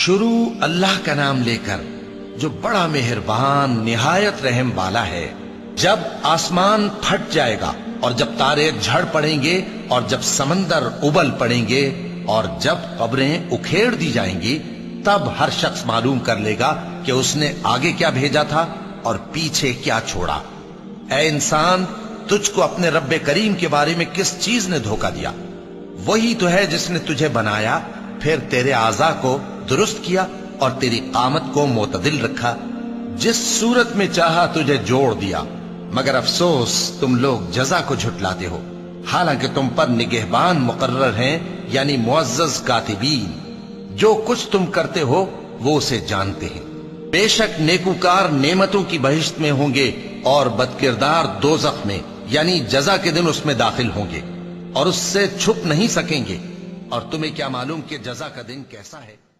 شروع اللہ کا نام لے کر جو بڑا مہربان نہایت رحم والا ہے۔ جب آسمان پھٹ جائے گا اور جب تارے جھڑ پڑیں گے اور جب سمندر ابل پڑیں گے اور جب قبریں اکھیڑ دی جائیں گی، تب ہر شخص معلوم کر لے گا کہ اس نے آگے کیا بھیجا تھا اور پیچھے کیا چھوڑا۔ اے انسان، تجھ کو اپنے رب کریم کے بارے میں کس چیز نے دھوکہ دیا؟ وہی تو ہے جس نے تجھے بنایا، پھر تیرے اعضاء کو درست کیا اور تیری قامت کو معتدل رکھا، جس صورت میں چاہا تجھے جوڑ دیا۔ مگر افسوس تم لوگ جزا کو جھٹلاتے ہو، حالانکہ تم پر نگہبان مقرر ہیں، یعنی معزز کاتبین۔ جو کچھ تم کرتے ہو وہ اسے جانتے ہیں۔ بے شک نیکوکار نعمتوں کی بہشت میں ہوں گے اور بدکردار دوزخ میں، یعنی جزا کے دن اس میں داخل ہوں گے اور اس سے چھپ نہیں سکیں گے۔ اور تمہیں کیا معلوم کہ جزا کا دن کیسا ہے؟